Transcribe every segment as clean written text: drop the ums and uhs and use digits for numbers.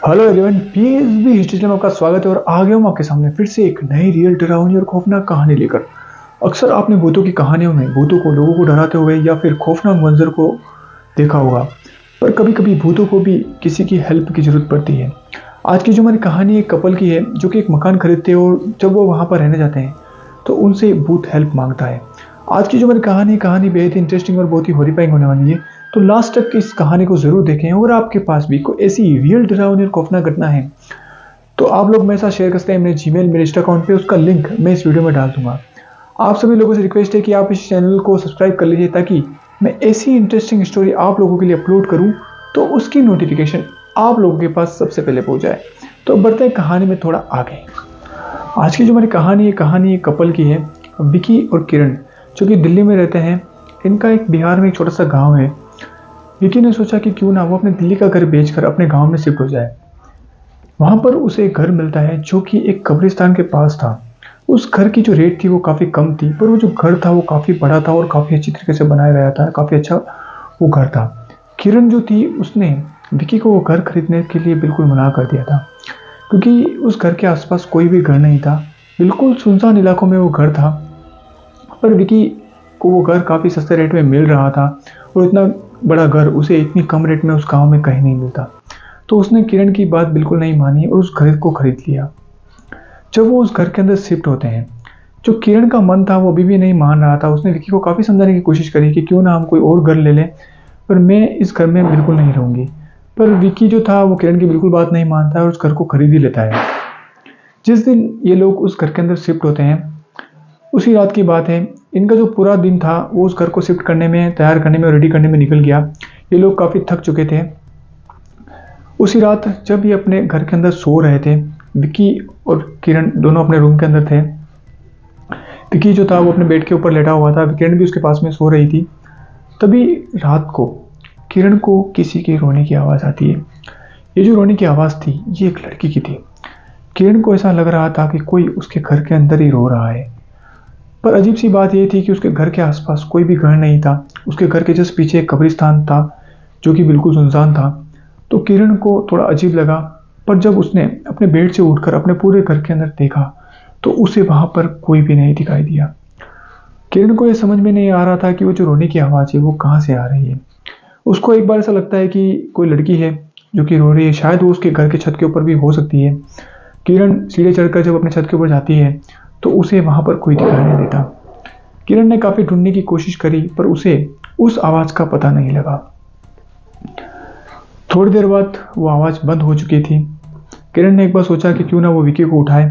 Hello everyone, PSB history channel में आपका स्वागत है और आ गया हूँ आपके सामने फिर से एक नई रियल डरावनी और खौफनाक कहानी लेकर। अक्सर आपने भूतों की कहानियों में भूतों को लोगों को डराते हुए या फिर खौफनाक मंजर को देखा होगा, पर कभी कभी भूतों को भी किसी की हेल्प की जरूरत पड़ती है। आज की जो हमारी कहानी एक कपल की है जो कि एक मकान खरीदते हैं और जब वो वहाँ पर रहने जाते हैं तो उनसे भूत हेल्प मांगता है। आज की जो हमारी कहानी बेहद इंटरेस्टिंग और बहुत ही हॉरिफाइंग होने वाली है, तो लास्ट तक इस कहानी को जरूर देखें। और आपके पास भी कोई ऐसी रियल डरावनी और खौफनाक घटना है तो आप लोग मेरे साथ शेयर कर सकते हैं मेरे जीमेल मेरे इंस्टा अकाउंट पे, उसका लिंक मैं इस वीडियो में डाल दूंगा। आप सभी लोगों से रिक्वेस्ट है कि आप इस चैनल को सब्सक्राइब कर लीजिए ताकि मैं ऐसी इंटरेस्टिंग स्टोरी आप लोगों के लिए अपलोड करूं तो उसकी नोटिफिकेशन आप लोगों के पास सबसे पहले पहुंच जाए। तो बढ़ते हैं कहानी में थोड़ा आगे। आज की जो हमारी कहानी एक कपल की है, विकी और किरण, जो कि दिल्ली में रहते हैं। इनका एक बिहार में एक छोटा सा गांव है। विकी ने सोचा कि क्यों ना वो अपने दिल्ली का घर बेचकर अपने गांव में शिफ्ट हो जाए। वहां पर उसे एक घर मिलता है जो कि एक कब्रिस्तान के पास था। उस घर की जो रेट थी वो काफ़ी कम थी, पर वो जो घर था वो काफ़ी बड़ा था और काफ़ी अच्छी तरीके से बनाया गया था। काफ़ी अच्छा वो घर था। किरण जो थी उसने विकी को वो घर खरीदने के लिए बिल्कुल मना कर दिया था, क्योंकि उस घर के आसपास कोई भी घर नहीं था। बिल्कुल सुनसान इलाकों में वो घर था, पर विकी को वो घर काफ़ी सस्ते रेट में मिल रहा था और इतना बड़ा घर उसे इतनी कम रेट में उस गांव में कहीं नहीं मिलता। तो उसने किरण की बात बिल्कुल नहीं मानी और उस घर को खरीद लिया। जब वो उस घर के अंदर शिफ्ट होते हैं, जो किरण का मन था वो अभी भी नहीं मान रहा था। उसने विकी को काफ़ी समझाने की कोशिश करी कि क्यों ना हम कोई और घर ले लें, पर मैं इस घर में बिल्कुल नहीं रहूँगी। पर विकी जो था वो किरण की बिल्कुल बात नहीं मानता है और उस घर को खरीद ही लेता है। जिस दिन ये लोग उस घर के अंदर शिफ्ट होते हैं उसी रात की बात है। इनका जो पूरा दिन था वो उस घर को शिफ्ट करने में, तैयार करने में, रेडी करने में निकल गया। ये लोग काफ़ी थक चुके थे। उसी रात जब ये अपने घर के अंदर सो रहे थे, विकी और किरण दोनों अपने रूम के अंदर थे। विकी जो था वो अपने बेड के ऊपर लेटा हुआ था, किरण भी उसके पास में सो रही थी। तभी रात को किरण को किसी के रोने की आवाज़ आती है। ये जो रोने की आवाज़ थी ये एक लड़की की थी। किरण को ऐसा लग रहा था कि कोई उसके घर के अंदर ही रो रहा है। पर अजीब सी बात यह थी कि उसके घर के आसपास कोई भी घर नहीं था। उसके घर के जस्ट पीछे एक कब्रिस्तान था जो कि बिल्कुल सुनसान था। तो किरण को थोड़ा अजीब लगा, पर जब उसने अपने बेड से उठकर अपने पूरे घर के अंदर देखा तो उसे वहां पर कोई भी नहीं दिखाई दिया। किरण को यह समझ में नहीं आ रहा था कि वो जो रोने की आवाज़ है वो कहाँ से आ रही है। उसको एक बार ऐसा लगता है कि कोई लड़की है जो कि रो रही है, शायद वो उसके घर के छत के ऊपर भी हो सकती है। किरण सीढ़े चढ़कर जब अपने छत के ऊपर जाती है तो उसे वहां पर कोई दिखाई नहीं देता। किरण ने काफी ढूंढने की कोशिश करी पर उसे उस आवाज का पता नहीं लगा। थोड़ी देर बाद वो आवाज बंद हो चुकी थी। किरण ने एक बार सोचा कि क्यों ना वो विकी को उठाए,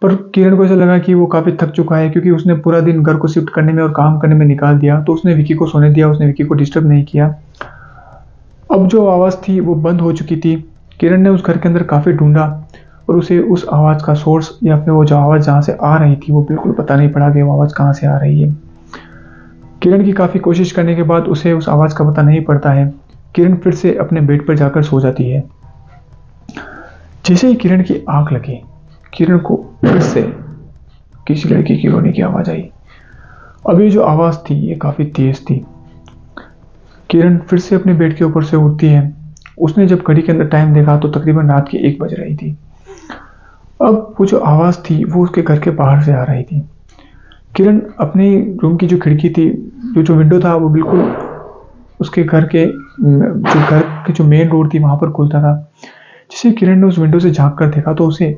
पर किरण को ऐसा लगा कि वो काफी थक चुका है, क्योंकि उसने पूरा दिन घर को शिफ्ट करने में और काम करने में निकाल दिया। तो उसने विकी को सोने दिया, उसने विकी को डिस्टर्ब नहीं किया। अब जो आवाज थी वो बंद हो चुकी थी। किरण ने उस घर के अंदर काफी ढूंढा और उसे उस आवाज़ का सोर्स या फिर वो जो आवाज़ जहाँ से आ रही थी वो बिल्कुल पता नहीं पड़ा कि वो आवाज़ कहाँ से आ रही है। किरण की काफ़ी कोशिश करने के बाद उसे उस आवाज़ का पता नहीं पड़ता है। किरण फिर से अपने बेड पर जाकर सो जाती है। जैसे ही किरण की आंख लगी, किरण को फिर से किसी लड़की की रोने की आवाज़ आई। अब ये जो आवाज़ थी ये काफ़ी तेज थी। किरण फिर से अपने बेड के ऊपर से उठती है। उसने जब घड़ी के अंदर टाइम देखा तो तकरीबन रात की 1 बज रही थी। अब वो जो आवाज़ थी वो उसके घर के बाहर से आ रही थी। किरण अपने रूम की जो खिड़की थी, जो विंडो था वो बिल्कुल उसके घर के जो मेन डोर थी वहाँ पर खुलता था। जैसे किरण ने उस विंडो से झांक कर देखा तो उसे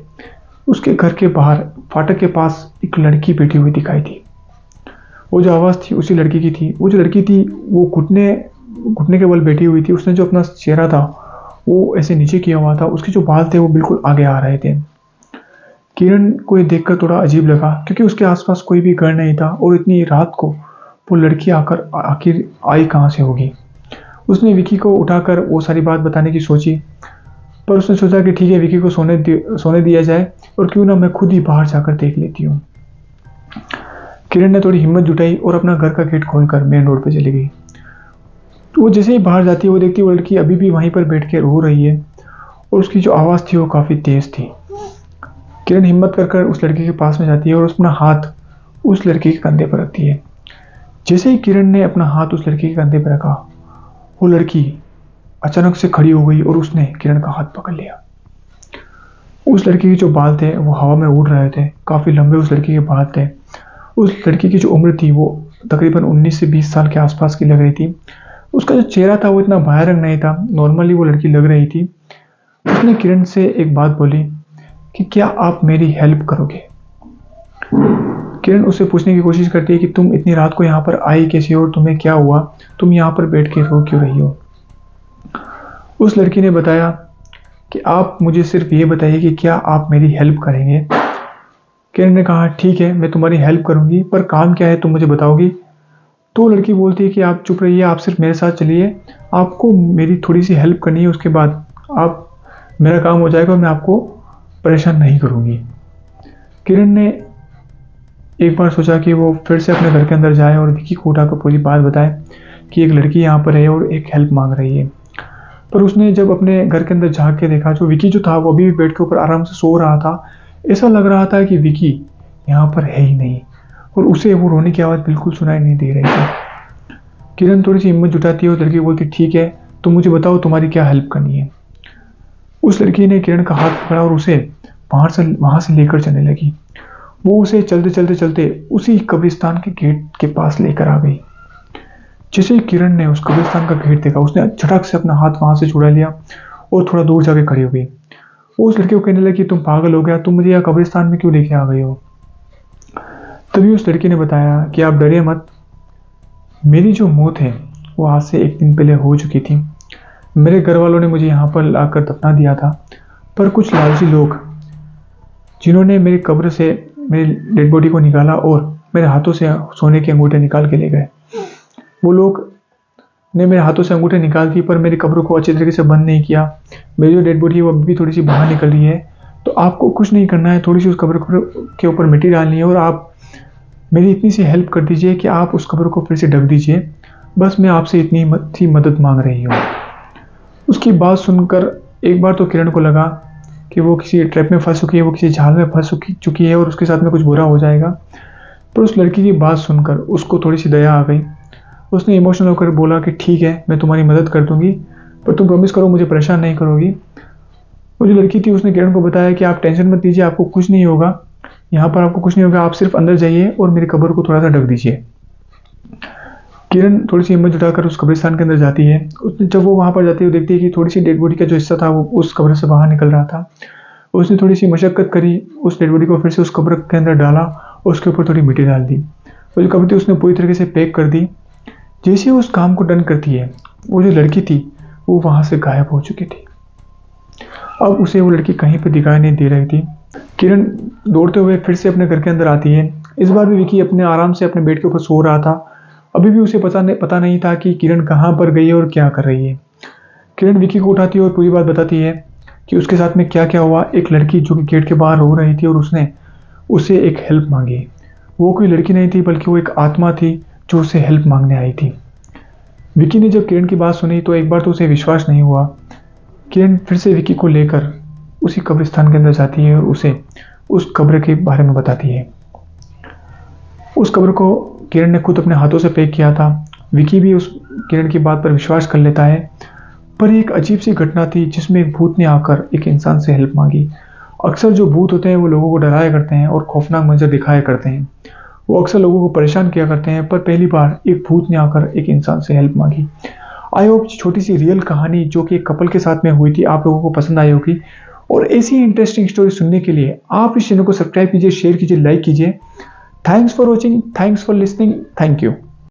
उसके घर के बाहर फाटक के पास एक लड़की बैठी हुई दिखाई दी। वो जो आवाज़ थी उसी लड़की की थी। वो जो लड़की थी वो घुटने के बल बैठी हुई थी। उसने जो अपना चेहरा था वो ऐसे नीचे किया हुआ था। उसके जो बाल थे वो बिल्कुल आगे आ रहे थे। किरण को ये देखकर थोड़ा अजीब लगा, क्योंकि उसके आसपास कोई भी घर नहीं था और इतनी रात को वो लड़की आखिर आई कहाँ से होगी। उसने विकी को उठाकर वो सारी बात बताने की सोची, पर उसने सोचा कि ठीक है, विकी को सोने दिया जाए और क्यों ना मैं खुद ही बाहर जाकर देख लेती हूँ। किरण ने थोड़ी हिम्मत जुटाई और अपना घर का गेट खोलकर मेन रोड पर चली गई। तो वो जैसे ही बाहर जाती है वो देखती है वो लड़की अभी भी वहीं पर बैठ के रो रही है और उसकी जो आवाज़ थी वो काफ़ी तेज थी। किरण हिम्मत कर उस लड़की के पास में जाती है और अपना हाथ उस लड़की के कंधे पर रखती है। जैसे ही किरण ने अपना हाथ उस लड़की के कंधे पर रखा, वो लड़की अचानक से खड़ी हो गई और उसने किरण का हाथ पकड़ लिया। उस लड़की के जो बाल थे वो हवा में उड़ रहे थे, काफ़ी लंबे उस लड़की के बाल थे। उस लड़की की जो उम्र थी वो तकरीबन 19 से 20 साल के आसपास की लग रही थी। उसका जो चेहरा था वो इतना भयानक नहीं था, नॉर्मली वो लड़की लग रही थी। उसने किरण से एक बात बोली कि क्या आप मेरी हेल्प करोगे। किरण उससे पूछने की कोशिश करती है कि तुम इतनी रात को यहाँ पर आई कैसे हो और तुम्हें क्या हुआ, तुम यहाँ पर बैठ के रो क्यों रही हो। उस लड़की ने बताया कि आप मुझे सिर्फ ये बताइए कि क्या आप मेरी हेल्प करेंगे। किरण ने कहा ठीक है, मैं तुम्हारी हेल्प करूंगी, पर काम क्या है तुम मुझे बताओगी। तो लड़की बोलती है कि आप चुप रहिए, आप सिर्फ मेरे साथ चलिए, आपको मेरी थोड़ी सी हेल्प करनी है, उसके बाद आप मेरा काम हो जाएगा और मैं आपको परेशान नहीं करूंगी। किरण ने एक बार सोचा कि वो फिर से अपने घर के अंदर जाए और विकी को उठाकर पूरी बात बताए कि एक लड़की यहाँ पर है और एक हेल्प मांग रही है। पर उसने जब अपने घर के अंदर झांक के देखा, जो विकी जो था वो अभी भी बेड के ऊपर आराम से सो रहा था। ऐसा लग रहा था कि विकी यहाँ पर है ही नहीं और उसे वो रोने की आवाज़ बिल्कुल सुनाई नहीं दे रही थी। किरण थोड़ी सी हिम्मत जुटाती है और लड़की बोलती ठीक है, तुम मुझे बताओ तुम्हारी क्या हेल्प करनी है। उस लड़की ने किरण का हाथ पकड़ा और उसे वहां से लेकर चलने लगी। वो उसे चलते चलते चलते उसी कब्रिस्तान के गेट के पास लेकर आ गई। जैसे ही किरण ने उस कब्रिस्तान का गेट देखा, उसने झटक से अपना हाथ वहां से छुड़ा लिया और थोड़ा दूर जाके खड़ी हो गई। वो उस लड़की को कहने लगी तुम पागल हो गया, तुम मुझे यहाँ कब्रिस्तान में क्यों लेके आ गई हो। तभी उस लड़की ने बताया कि आप डरिए मत, मेरी जो मौत है वो आज से 1 दिन पहले हो चुकी थी। मेरे घर वालों ने मुझे यहाँ पर लाकर दफना दिया था, पर कुछ लालची लोग जिन्होंने मेरी कब्र से मेरी डेड बॉडी को निकाला और मेरे हाथों से सोने के अंगूठे निकाल के ले गए। वो लोग ने मेरे हाथों से अंगूठे निकाल दी पर मेरी कब्र को अच्छी तरीके से बंद नहीं किया। मेरी जो डेड बॉडी है वो अभी भी थोड़ी सी बाहर निकल रही है। तो आपको कुछ नहीं करना है, थोड़ी सी उस कब्र के ऊपर मिट्टी डालनी है और आप मेरी इतनी सी हेल्प कर दीजिए कि आप उस कब्र को फिर से ढक दीजिए। बस मैं आपसे इतनी सी मदद मांग रही हूँ। उसकी बात सुनकर एक बार तो किरण को लगा कि वो किसी ट्रैप में फंस चुकी है, वो किसी जाल में फंस चुकी है और उसके साथ में कुछ बुरा हो जाएगा। पर उस लड़की की बात सुनकर उसको थोड़ी सी दया आ गई। उसने इमोशनल होकर बोला कि ठीक है, मैं तुम्हारी मदद कर दूंगी, पर तुम प्रॉमिस करो मुझे परेशान नहीं करोगी। वो जो लड़की थी उसने किरण को बताया कि आप टेंशन मत लीजिए, आपको कुछ नहीं होगा, यहाँ पर आपको कुछ नहीं होगा, आप सिर्फ अंदर जाइए और मेरी कब्र को थोड़ा सा ढक दीजिए। किरण थोड़ी सी हिम्मत जुटाकर उस कब्रिस्तान के अंदर जाती है। जब वो वहाँ पर जाती है वो देखती है कि थोड़ी सी डेड बॉडी का जो हिस्सा था वो उस कब्र से बाहर निकल रहा था। उसने थोड़ी सी मशक्कत करी, उस डेड बॉडी को फिर से उस कब्र के अंदर डाला, उसके ऊपर थोड़ी मिट्टी डाल दी। वो जो कब्र थी उसने पूरी तरीके से पैक कर दी। जैसे उस काम को डन करती है, वो जो लड़की थी वो वहाँ से गायब हो चुकी थी। अब उसे वो लड़की कहीं पर दिखाई नहीं दे रही थी। किरण दौड़ते हुए फिर से अपने घर के अंदर आती है। इस बार भी विकी अपने आराम से अपने बेड के ऊपर सो रहा था। अभी भी उसे पता नहीं था कि किरण कहाँ पर गई है और क्या कर रही है। किरण विकी को उठाती है और पूरी बात बताती है कि उसके साथ में क्या क्या हुआ। एक लड़की जो कि गेट के बाहर रो रही थी और उसने उसे एक हेल्प मांगी। वो कोई लड़की नहीं थी बल्कि वो एक आत्मा थी जो उसे हेल्प मांगने आई थी। विकी ने जब किरण की बात सुनी तो एक बार तो उसे विश्वास नहीं हुआ। किरण फिर से विकी को लेकर उसी कब्रिस्तान के अंदर जाती है और उसे उस कब्र के बारे में बताती है। उस कब्र को किरण ने खुद अपने हाथों से पैक किया था। विकी भी उस किरण की बात पर विश्वास कर लेता है। पर एक अजीब सी घटना थी जिसमें एक भूत ने आकर एक इंसान से हेल्प मांगी। अक्सर जो भूत होते हैं वो लोगों को डराया करते हैं और खौफनाक मंजर दिखाया करते हैं। वो अक्सर लोगों को परेशान किया करते हैं, पर पहली बार एक भूत ने आकर एक इंसान से हेल्प मांगी। आई होप छोटी सी रियल कहानी जो कि एक कपल के साथ में हुई थी आप लोगों को पसंद आई होगी। और ऐसी इंटरेस्टिंग स्टोरी सुनने के लिए आप इस चैनल को सब्सक्राइब कीजिए, शेयर कीजिए, लाइक कीजिए। Thanks for watching, thanks for listening, thank you.